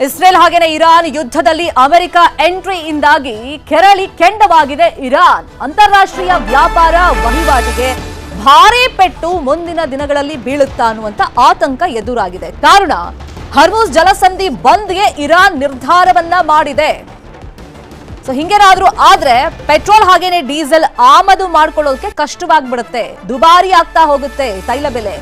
Israel ಹಾಗೇನೆ Iran ಯುದ್ಧದಲ್ಲಿ America ಎಂಟ್ರಿಯಿಂದಾಗಿ ಕೆರಳಿ ಕೆಂಡವಾಗಿದೆ Iran. ಅಂತಾರಾಷ್ಟ್ರೀಯ ವ್ಯಾಪಾರ ವಹಿವಾಟಿಗೆ ಭಾರೀ ಪೆಟ್ಟು ಮುಂದಿನ ದಿನಗಳಲ್ಲಿ ಬೀಳುತ್ತಾ ಅನ್ನುವಂತ ಆತಂಕ ಎದುರಾಗಿದೆ. ಕಾರಣ ಹರ್ಮುಜ್ ಜಲಸಂಧಿ ಬಂದ್ಗೆ ಇರಾನ್ ನಿರ್ಧಾರವನ್ನ ಮಾಡಿದೆ. ಸೊ ಹಿಂಗೇನಾದ್ರೂ ಆದ್ರೆ ಪೆಟ್ರೋಲ್ ಹಾಗೇನೆ ಡೀಸೆಲ್ ಆಮದು ಮಾಡ್ಕೊಳ್ಳೋಕೆ ಕಷ್ಟವಾಗ್ಬಿಡುತ್ತೆ, ದುಬಾರಿ ಆಗ್ತಾ ಹೋಗುತ್ತೆ ತೈಲ ಬೆಲೆ.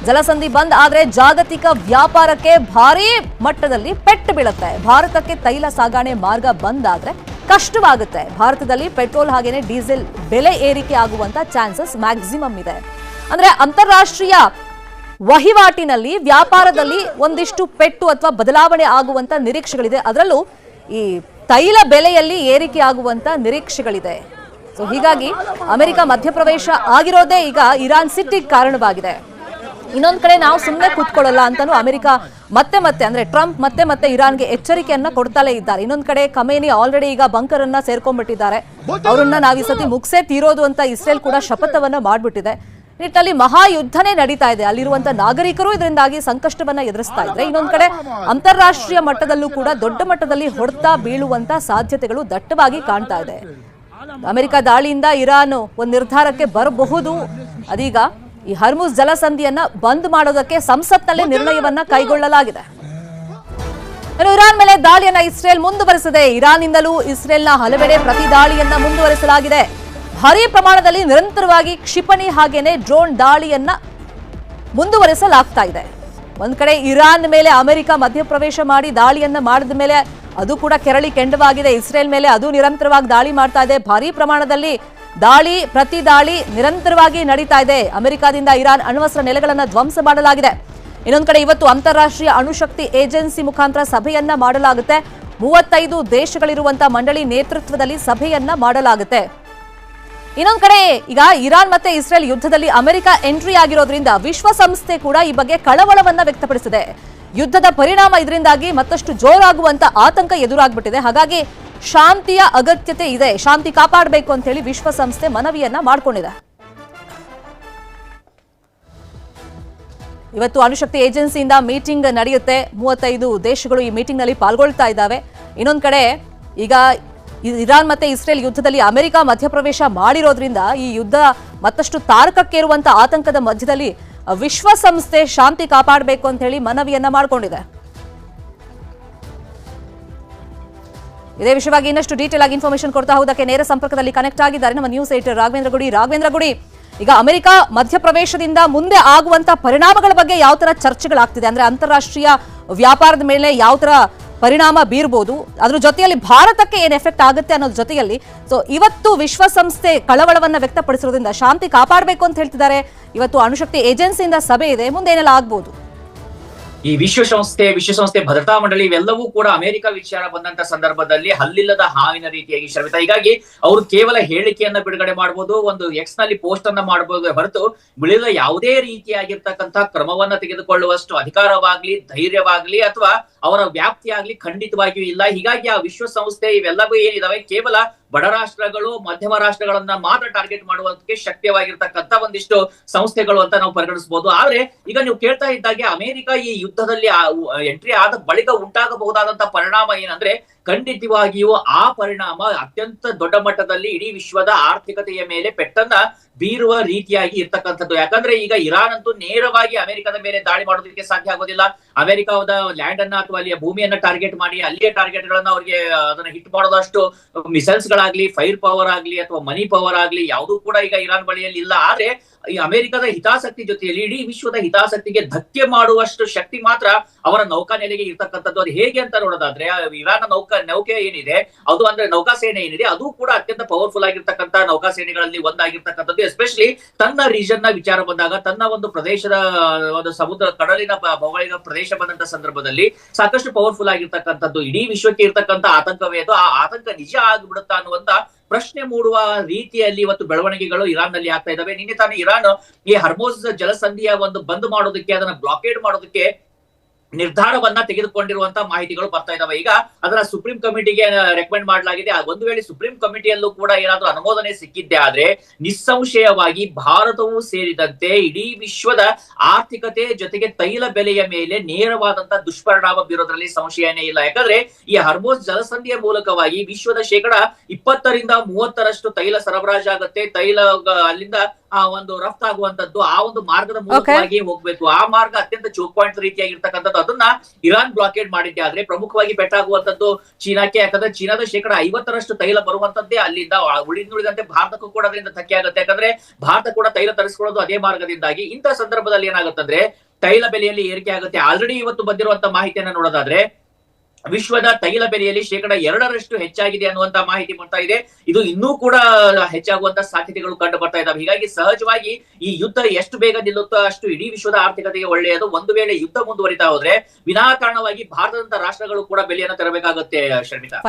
ಜಲಸಂಧಿ ಬಂದ್ ಆದ್ರೆ ಜಾಗತಿಕ ವ್ಯಾಪಾರಕ್ಕೆ ಭಾರೀ ಮಟ್ಟದಲ್ಲಿ ಪೆಟ್ಟು ಬೀಳುತ್ತೆ. ಭಾರತಕ್ಕೆ ತೈಲ ಸಾಗಣೆ ಮಾರ್ಗ ಬಂದ್ ಆದ್ರೆ ಕಷ್ಟವಾಗುತ್ತೆ. ಭಾರತದಲ್ಲಿ ಪೆಟ್ರೋಲ್ ಹಾಗೇನೆ ಡೀಸೆಲ್ ಬೆಲೆ ಏರಿಕೆ ಆಗುವಂತ ಚಾನ್ಸಸ್ ಮ್ಯಾಕ್ಸಿಮಮ್ ಇದೆ. ಅಂದ್ರೆ ಅಂತಾರಾಷ್ಟ್ರೀಯ ವಹಿವಾಟಿನಲ್ಲಿ ವ್ಯಾಪಾರದಲ್ಲಿ ಒಂದಿಷ್ಟು ಪೆಟ್ಟು ಅಥವಾ ಬದಲಾವಣೆ ಆಗುವಂತ ನಿರೀಕ್ಷೆಗಳಿದೆ. ಅದರಲ್ಲೂ ಈ ತೈಲ ಬೆಲೆಯಲ್ಲಿ ಏರಿಕೆ ಆಗುವಂತ ನಿರೀಕ್ಷೆಗಳಿದೆ. ಸೊ ಹೀಗಾಗಿ ಅಮೆರಿಕ ಮಧ್ಯಪ್ರವೇಶ ಆಗಿರೋದೇ ಈಗ ಇರಾನ್ ಸಿಟ್ಟಿಗೆ ಕಾರಣವಾಗಿದೆ. ಇನ್ನೊಂದ್ ಕಡೆ ನಾವು ಸುಮ್ಮನೆ ಕೂತ್ಕೊಳ್ಳಲ್ಲ ಅಂತಾನು ಅಮೆರಿಕ ಮತ್ತೆ ಅಂದ್ರೆ ಟ್ರಂಪ್ ಮತ್ತೆ ಇರಾನ್ಗೆ ಎಚ್ಚರಿಕೆಯನ್ನ ಕೊಡ್ತಲೇ ಇದ್ದಾರೆ. ಇನ್ನೊಂದ್ ಕಡೆ ಖಮೇನಿ ಆಲ್ರೆಡಿ ಈಗ ಬಂಕರ್ ಅನ್ನ ಸೇರ್ಕೊಂಡ್ಬಿಟ್ಟಿದ್ದಾರೆ. ಅವರನ್ನ ನಾವು ಈ ಸತಿ ಮುಗಿಸೇ ತೀರೋದು ಅಂತ ಇಸ್ರೇಲ್ ಕೂಡ ಶಪಥವನ್ನ ಮಾಡ್ಬಿಟ್ಟಿದೆ. ನಿಟ್ಟಿನಲ್ಲಿ ಮಹಾಯುದ್ಧನೇ ನಡೀತಾ ಇದೆ. ಅಲ್ಲಿರುವಂತ ನಾಗರಿಕರು ಇದರಿಂದಾಗಿ ಸಂಕಷ್ಟವನ್ನ ಎದುರಿಸ್ತಾ ಇದ್ರೆ, ಇನ್ನೊಂದ್ ಕಡೆ ಅಂತಾರಾಷ್ಟ್ರೀಯ ಮಟ್ಟದಲ್ಲೂ ಕೂಡ ದೊಡ್ಡ ಮಟ್ಟದಲ್ಲಿ ಹೊಡೆತ ಬೀಳುವಂತ ಸಾಧ್ಯತೆಗಳು ದಟ್ಟವಾಗಿ ಕಾಣ್ತಾ ಇದೆ. ಅಮೆರಿಕ ದಾಳಿಯಿಂದ ಇರಾನ್ ಒಂದು ನಿರ್ಧಾರಕ್ಕೆ ಬರಬಹುದು. ಅದೀಗ ಈ ಹರ್ಮುಜ್ ಜಲಸಂಧಿಯನ್ನ ಬಂದ್ ಮಾಡೋದಕ್ಕೆ ಸಂಸತ್ನಲ್ಲೇ ನಿರ್ಣಯವನ್ನ ಕೈಗೊಳ್ಳಲಾಗಿದೆ. ಇರಾನ್ ಮೇಲೆ ದಾಳಿಯನ್ನ ಇಸ್ರೇಲ್ ಮುಂದುವರೆಸಿದೆ. ಇರಾನ್ನಿಂದಲೂ ಇಸ್ರೇಲ್ನ ಹಲವೆಡೆ ಪ್ರತಿ ದಾಳಿಯನ್ನ ಮುಂದುವರೆಸಲಾಗಿದೆ. ಭಾರೀ ಪ್ರಮಾಣದಲ್ಲಿ ನಿರಂತರವಾಗಿ ಕ್ಷಿಪಣಿ ಹಾಗೇನೆ ಡ್ರೋನ್ ದಾಳಿಯನ್ನ ಮುಂದುವರೆಸಲಾಗ್ತಾ ಇದೆ. ಒಂದ್ ಕಡೆ ಇರಾನ್ ಮೇಲೆ ಅಮೆರಿಕ ಮಧ್ಯಪ್ರವೇಶ ಮಾಡಿ ದಾಳಿಯನ್ನ ಮಾಡಿದ ಮೇಲೆ ಅದು ಕೂಡ ಕೆರಳಿ ಕೆಂಡವಾಗಿದೆ. ಇಸ್ರೇಲ್ ಮೇಲೆ ಅದು ನಿರಂತರವಾಗಿ ದಾಳಿ ಮಾಡ್ತಾ ಇದೆ. ಭಾರೀ ಪ್ರಮಾಣದಲ್ಲಿ ಪ್ರತಿ ದಾಳಿ ನಿರಂತರವಾಗಿ ನಡೀತಾ ಇದೆ. ಅಮೆರಿಕದಿಂದ ಇರಾನ್ ಅಣ್ವಸ್ತ್ರ ನೆಲೆಗಳನ್ನ ಧ್ವಂಸ ಮಾಡಲಾಗಿದೆ. ಇನ್ನೊಂದು ಕಡೆ ಇವತ್ತು ಅಂತಾರಾಷ್ಟ್ರೀಯ ಅಣುಶಕ್ತಿ ಏಜೆನ್ಸಿ ಮುಖಾಂತರ ಸಭೆಯನ್ನ ಮಾಡಲಾಗುತ್ತೆ. 35 ದೇಶಗಳಿರುವಂತಹ ಮಂಡಳಿ ನೇತೃತ್ವದಲ್ಲಿ ಸಭೆಯನ್ನ ಮಾಡಲಾಗುತ್ತೆ. ಇನ್ನೊಂದು ಕಡೆ ಈಗ ಇರಾನ್ ಮತ್ತೆ ಇಸ್ರೇಲ್ ಯುದ್ಧದಲ್ಲಿ ಅಮೆರಿಕ ಎಂಟ್ರಿ ಆಗಿರೋದ್ರಿಂದ ವಿಶ್ವಸಂಸ್ಥೆ ಕೂಡ ಈ ಬಗ್ಗೆ ಕಳವಳವನ್ನ ವ್ಯಕ್ತಪಡಿಸಿದೆ. ಯುದ್ಧದ ಪರಿಣಾಮ ಇದರಿಂದಾಗಿ ಮತ್ತಷ್ಟು ಜೋರಾಗುವಂತ ಆತಂಕ ಎದುರಾಗ್ಬಿಟ್ಟಿದೆ. ಹಾಗಾಗಿ ಶಾಂತಿಯ ಅಗತ್ಯತೆ ಇದೆ, ಶಾಂತಿ ಕಾಪಾಡಬೇಕು ಅಂತ ಹೇಳಿ ವಿಶ್ವಸಂಸ್ಥೆ ಮನವಿಯನ್ನ ಮಾಡಿಕೊಂಡಿದೆ. ಇವತ್ತು ಅಣುಶಕ್ತಿ ಏಜೆನ್ಸಿಯಿಂದ ಮೀಟಿಂಗ್ ನಡೆಯುತ್ತೆ. 35 ದೇಶಗಳು ಈ ಮೀಟಿಂಗ್ ನಲ್ಲಿ ಪಾಲ್ಗೊಳ್ತಾ ಇದ್ದಾವೆ. ಇನ್ನೊಂದು ಕಡೆ ಈಗ ಇರಾನ್ ಮತ್ತೆ ಇಸ್ರೇಲ್ ಯುದ್ಧದಲ್ಲಿ ಅಮೆರಿಕ ಮಧ್ಯಪ್ರವೇಶ ಮಾಡಿರೋದ್ರಿಂದ ಈ ಯುದ್ಧ ಮತ್ತಷ್ಟು ತಾರಕಕ್ಕೇರುವಂತ ಆತಂಕದ ಮಧ್ಯದಲ್ಲಿ ವಿಶ್ವಸಂಸ್ಥೆ ಶಾಂತಿ ಕಾಪಾಡಬೇಕು ಅಂತ ಹೇಳಿ ಮನವಿಯನ್ನ ಮಾಡಿಕೊಂಡಿದೆ. ಇದೇ ವಿಷಯವಾಗಿ ಇನ್ನಷ್ಟು ಡೀಟೇಲ್ ಆಗಿ ಇನ್ಫಾರ್ಮೇಶನ್ ಕೊಡ್ತಾ ಹೋದಕ್ಕೆ ನೇರ ಸಂಪರ್ಕದಲ್ಲಿ ಕನೆಕ್ಟ್ ಆಗಿದ್ದಾರೆ ನಮ್ಮ ನ್ಯೂಸ್ ಎಡಿಟರ್ ರಾಘವೇಂದ್ರ ಗುಡಿ. ಈಗ ಅಮೆರಿಕ ಮಧ್ಯಪ್ರವೇಶದಿಂದ ಮುಂದೆ ಆಗುವಂತ ಪರಿಣಾಮಗಳ ಬಗ್ಗೆ ಯಾವ ತರ ಚರ್ಚೆಗಳಾಗ್ತಿದೆ, ಅಂದ್ರೆ ಅಂತಾರಾಷ್ಟ್ರೀಯ ವ್ಯಾಪಾರದ ಮೇಲೆ ಯಾವ ತರ ಪರಿಣಾಮ ಬೀರಬಹುದು, ಅದ್ರ ಜೊತೆಯಲ್ಲಿ ಭಾರತಕ್ಕೆ ಏನ್ ಎಫೆಕ್ಟ್ ಆಗುತ್ತೆ ಅನ್ನೋದ್ರ ಜೊತೆಯಲ್ಲಿ ಸೊ ಇವತ್ತು ವಿಶ್ವಸಂಸ್ಥೆ ಕಳವಳವನ್ನ ವ್ಯಕ್ತಪಡಿಸಿರೋದ್ರಿಂದ ಶಾಂತಿ ಕಾಪಾಡಬೇಕು ಅಂತ ಹೇಳ್ತಿದ್ದಾರೆ. ಇವತ್ತು ಅಣುಶಕ್ತಿ ಏಜೆನ್ಸಿಯಿಂದ ಸಭೆ ಇದೆ, ಮುಂದೆ ಏನೆಲ್ಲ ಆಗ್ಬಹುದು? ಈ ವಿಶ್ವಸಂಸ್ಥೆ ಭದ್ರತಾ ಮಂಡಳಿ ಇವೆಲ್ಲವೂ ಕೂಡ ಅಮೆರಿಕ ವಿಚಾರ ಬಂದಂತ ಸಂದರ್ಭದಲ್ಲಿ ಹಲ್ಲಿಲ್ಲದ ಹಾವಿನ ರೀತಿಯಾಗಿ ಶ್ರಮಿತ. ಹೀಗಾಗಿ ಅವರು ಕೇವಲ ಹೇಳಿಕೆಯನ್ನ ಬಿಡುಗಡೆ ಮಾಡಬಹುದು, ಒಂದು ಎಕ್ಸ್ ನಲ್ಲಿ ಪೋಸ್ಟ್ ಅನ್ನ ಮಾಡಬಹುದು ಹೊರತು ಬಿಳಿದ ಯಾವುದೇ ರೀತಿಯಾಗಿರ್ತಕ್ಕಂತಹ ಕ್ರಮವನ್ನ ತೆಗೆದುಕೊಳ್ಳುವಷ್ಟು ಅಧಿಕಾರವಾಗ್ಲಿ ಧೈರ್ಯವಾಗ್ಲಿ ಅಥವಾ ಅವರ ವ್ಯಾಪ್ತಿ ಆಗ್ಲಿ ಖಂಡಿತವಾಗಿಯೂ ಇಲ್ಲ. ಹೀಗಾಗಿ ಆ ವಿಶ್ವಸಂಸ್ಥೆ ಇವೆಲ್ಲವೂ ಏನಿದಾವೆ ಕೇವಲ ಬಡ ರಾಷ್ಟ್ರಗಳು ಮಧ್ಯಮ ರಾಷ್ಟ್ರಗಳನ್ನ ಮಾತ್ರ ಟಾರ್ಗೆಟ್ ಮಾಡುವುದಕ್ಕೆ ಶಕ್ಯವಾಗಿರ್ತಕ್ಕಂಥ ಒಂದಿಷ್ಟು ಸಂಸ್ಥೆಗಳು ಅಂತ ನಾವು ಪರಿಗಣಿಸಬಹುದು. ಆದ್ರೆ ಈಗ ನೀವು ಕೇಳ್ತಾ ಇದ್ದಾಗೆ ಅಮೆರಿಕ ಈ ಯುದ್ಧದಲ್ಲಿ ಎಂಟ್ರಿ ಆದ ಬಳಿಕ ಉಂಟಾಗಬಹುದಾದಂತಹ ಪರಿಣಾಮ ಏನಂದ್ರೆ ಖಂಡಿತವಾಗಿಯೂ ಆ ಪರಿಣಾಮ ಅತ್ಯಂತ ದೊಡ್ಡ ಮಟ್ಟದಲ್ಲಿ ಇಡೀ ವಿಶ್ವದ ಆರ್ಥಿಕತೆಯ ಮೇಲೆ ಪೆಟ್ಟನ್ನ ಬೀರುವ ರೀತಿಯಾಗಿ ಇರ್ತಕ್ಕಂಥದ್ದು. ಯಾಕಂದ್ರೆ ಈಗ ಇರಾನ್ ಅಂತೂ ನೇರವಾಗಿ ಅಮೆರಿಕದ ಮೇಲೆ ದಾಳಿ ಮಾಡೋದಕ್ಕೆ ಸಾಧ್ಯ ಆಗೋದಿಲ್ಲ. ಅಮೆರಿಕದ ಲ್ಯಾಂಡ್ ಅನ್ನ ಅಥವಾ ಅಲ್ಲಿಯ ಭೂಮಿಯನ್ನ ಟಾರ್ಗೆಟ್ ಮಾಡಿ ಅಲ್ಲಿಯ ಟಾರ್ಗೆಟ್ ಗಳನ್ನ ಅವ್ರಿಗೆ ಅದನ್ನ ಹಿಟ್ ಮಾಡೋದಷ್ಟು ಮಿಸೈಲ್ಸ್ ಗಳಾಗ್ಲಿ, ಫೈರ್ ಪವರ್ ಆಗ್ಲಿ ಅಥವಾ ಮನಿ ಪವರ್ ಆಗ್ಲಿ ಯಾವುದೂ ಕೂಡ ಈಗ ಇರಾನ್ ಬಳಿಯಲ್ಲಿ ಇಲ್ಲ. ಆದ್ರೆ ಈ ಅಮೆರಿಕದ ಹಿತಾಸಕ್ತಿ ಜೊತೆಯಲ್ಲಿ ಇಡೀ ವಿಶ್ವದ ಹಿತಾಸಕ್ತಿಗೆ ಧಕ್ಕೆ ಮಾಡುವಷ್ಟು ಶಕ್ತಿ ಮಾತ್ರ ಅವರ ನೌಕಾನೆಲೆಗೆ ಇರ್ತಕ್ಕಂಥದ್ದು. ಅದು ಹೇಗೆ ಅಂತ ನೋಡೋದಾದ್ರೆ ಇರಾನ್ ನೌಕೆ ಏನಿದೆ ಅದು ಅಂದ್ರೆ ನೌಕಾಸೇನೆ ಏನಿದೆ ಅದು ಕೂಡ ಅತ್ಯಂತ ಪವರ್ಫುಲ್ ಆಗಿರ್ತಕ್ಕಂಥ ನೌಕಾಸೇನೆಗಳಲ್ಲಿ ಒಂದಾಗಿರ್ತಕ್ಕಂಥದ್ದು. ಎಸ್ಪೆಷಲಿ ತನ್ನ ರೀಜನ್ ನ ವಿಚಾರ ಬಂದಾಗ ತನ್ನ ಒಂದು ಪ್ರದೇಶದ ಒಂದು ಸಮುದ್ರ ಕಡಲಿನ ಭೌಗೋಳಿಕ ಪ್ರದೇಶ ಬಂದಂತ ಸಂದರ್ಭದಲ್ಲಿ ಸಾಕಷ್ಟು ಪವರ್ಫುಲ್ ಆಗಿರ್ತಕ್ಕಂಥದ್ದು. ಇಡೀ ವಿಶ್ವಕ್ಕೆ ಇರ್ತಕ್ಕಂಥ ಆತಂಕವೇ ಅದು. ಆ ಆತಂಕ ನಿಜ ಆಗ್ಬಿಡುತ್ತಾ ಅನ್ನುವಂತ ಪ್ರಶ್ನೆ ಮೂಡುವ ರೀತಿಯಲ್ಲಿ ಇವತ್ತು ಬೆಳವಣಿಗೆಗಳು ಇರಾನ್ ನಲ್ಲಿ ಆಗ್ತಾ ಇದಾವೆ. ನಿನ್ನೆ ತಾನೇ ಇರಾನ್ ಈ ಹರ್ಮುಜ್ ಜಲಸಂಧಿಯ ಒಂದು ಬಂದ್ ಮಾಡೋದಕ್ಕೆ ಅದನ್ನ ಬ್ಲಾಕೇಡ್ ಮಾಡೋದಕ್ಕೆ ನಿರ್ಧಾರವನ್ನ ತೆಗೆದುಕೊಂಡಿರುವಂತಹ ಮಾಹಿತಿಗಳು ಬರ್ತಾ ಇದಾವೆ. ಈಗ ಅದರ ಸುಪ್ರೀಂ ಕಮಿಟಿಗೆ ರೆಕಮೆಂಡ್ ಮಾಡಲಾಗಿದೆ. ಒಂದು ವೇಳೆ ಸುಪ್ರೀಂ ಕಮಿಟಿಯಲ್ಲೂ ಕೂಡ ಏನಾದ್ರೂ ಅನುಮೋದನೆ ಸಿಕ್ಕಿದ್ದೆ ಆದ್ರೆ ನಿಸ್ಸಂಶಯವಾಗಿ ಭಾರತವೂ ಸೇರಿದಂತೆ ಇಡೀ ವಿಶ್ವದ ಆರ್ಥಿಕತೆ ಜೊತೆಗೆ ತೈಲ ಬೆಲೆಯ ಮೇಲೆ ನೇರವಾದಂತಹ ದುಷ್ಪರಿಣಾಮ ಬೀರೋದ್ರಲ್ಲಿ ಸಂಶಯನೇ ಇಲ್ಲ. ಯಾಕಂದ್ರೆ ಈ ಹರ್ಮೋಸ್ ಜಲಸಂಧಿಯ ಮೂಲಕವಾಗಿ ವಿಶ್ವದ 20% ರಿಂದ 30% ತೈಲ ಸರಬರಾಜಾಗುತ್ತೆ. ತೈಲ ಅಲ್ಲಿಂದ ಒಂದು ರಫ್ತಾಗುವಂತದ್ದು ಆ ಒಂದು ಮಾರ್ಗದ ಮೂಲಕವಾಗಿ ಹೋಗ್ಬೇಕು. ಆ ಮಾರ್ಗ ಅತ್ಯಂತ ಚೋಕ್ ಪಾಯಿಂಟ್ ರೀತಿಯಾಗಿರ್ತಕ್ಕಂಥದ್ದು. ಅದನ್ನ ಇರಾನ್ ಬ್ಲಾಕೇಡ್ ಮಾಡಿದ್ದೆ ಆದ್ರೆ ಪ್ರಮುಖವಾಗಿ ಪೆಟ್ಟಾಗುವಂತದ್ದು ಚೀನಾಕ್ಕೆ. ಯಾಕಂದ್ರೆ ಚೀನಾದ 50% ತೈಲ ಬರುವಂತದ್ದೇ ಅಲ್ಲಿಂದ. ಉಳಿದಂತೆ ಭಾರತಕ್ಕೂ ಕೂಡ ಅದರಿಂದ ಧಕ್ಕೆ ಆಗುತ್ತೆ. ಯಾಕಂದ್ರೆ ಭಾರತ ಕೂಡ ತೈಲ ತರಿಸ್ಕೊಳ್ಳೋದು ಅದೇ ಮಾರ್ಗದಿಂದಾಗಿ. ಇಂತಹ ಸಂದರ್ಭದಲ್ಲಿ ಏನಾಗುತ್ತಂದ್ರೆ ತೈಲ ಬೆಲೆಯಲ್ಲಿ ಏರಿಕೆ ಆಗುತ್ತೆ. ಆಲ್ರೆಡಿ ಇವತ್ತು ಬಂದಿರುವಂತ ಮಾಹಿತಿಯನ್ನ ನೋಡೋದಾದ್ರೆ ವಿಶ್ವದ ತೈಲ ಬೆಲೆಯಲ್ಲಿ 2% ಹೆಚ್ಚಾಗಿದೆ ಅನ್ನುವಂತ ಮಾಹಿತಿ ಬರ್ತಾ ಇದೆ. ಇದು ಇನ್ನೂ ಕೂಡ ಹೆಚ್ಚಾಗುವಂತ ಸಾಧ್ಯತೆಗಳು ಕಂಡು ಬರ್ತಾ ಇದ್ದಾವೆ. ಹೀಗಾಗಿ ಸಹಜವಾಗಿ ಈ ಯುದ್ಧ ಎಷ್ಟು ಬೇಗ ನಿಲ್ಲುತ್ತೋ ಅಷ್ಟು ಇಡೀ ವಿಶ್ವದ ಆರ್ಥಿಕತೆಗೆ ಒಳ್ಳೆಯದು. ಒಂದು ವೇಳೆ ಯುದ್ಧ ಮುಂದುವರಿತಾ ಹೋದ್ರೆ ವಿನಾಕಾರಣವಾಗಿ ಭಾರತದಂತ ರಾಷ್ಟ್ರಗಳು ಕೂಡ ಬೆಲೆಯನ್ನು ತೆರಬೇಕಾಗುತ್ತೆ. ಶರ್ಮಿತಾ.